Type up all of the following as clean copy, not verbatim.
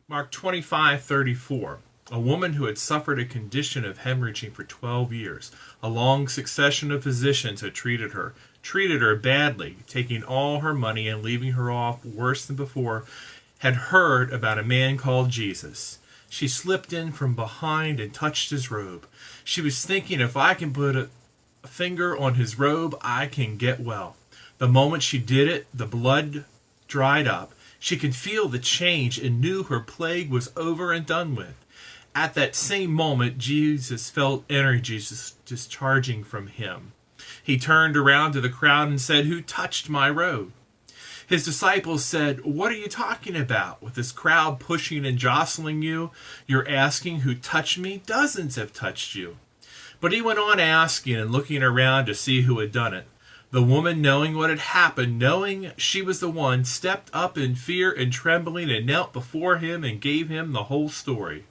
Mark 25:34. A woman who had suffered a condition of hemorrhaging for 12 years. A long succession of physicians had treated her badly, taking all her money and leaving her off worse than before, had heard about a man called Jesus. She slipped in from behind and touched his robe. She was thinking, if I can put a finger on his robe, I can get well. The moment she did it, the blood dried up. She could feel the change and knew her plague was over and done with. At that same moment, Jesus felt energy discharging from him. He turned around to the crowd and said, "Who touched my robe?" His disciples said, "What are you talking about? With this crowd pushing and jostling you, you're asking who touched me? Dozens have touched you." But he went on asking and looking around to see who had done it. The woman, knowing what had happened, knowing she was the one, stepped up in fear and trembling and knelt before him and gave him the whole story.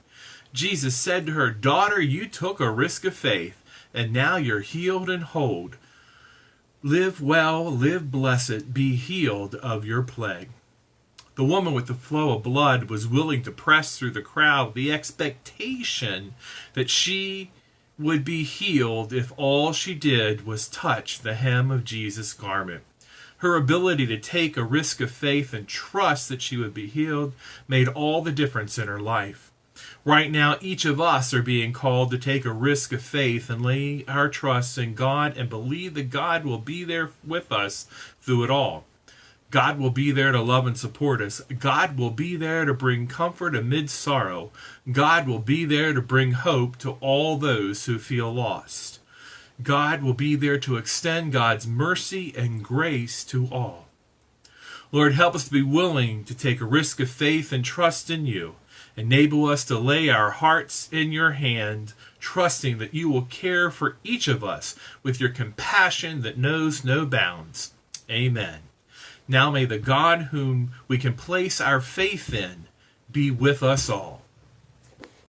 Jesus said to her, "Daughter, you took a risk of faith, and now you're healed and whole. Live well, live blessed, be healed of your plague." The woman with the flow of blood was willing to press through the crowd, the expectation that she would be healed if all she did was touch the hem of Jesus' garment. Her ability to take a risk of faith and trust that she would be healed made all the difference in her life. Right now, each of us are being called to take a risk of faith and lay our trust in God and believe that God will be there with us through it all. God will be there to love and support us. God will be there to bring comfort amid sorrow. God will be there to bring hope to all those who feel lost. God will be there to extend God's mercy and grace to all. Lord, help us to be willing to take a risk of faith and trust in you. Enable us to lay our hearts in your hand, trusting that you will care for each of us with your compassion that knows no bounds. Amen. Now may the God whom we can place our faith in be with us all.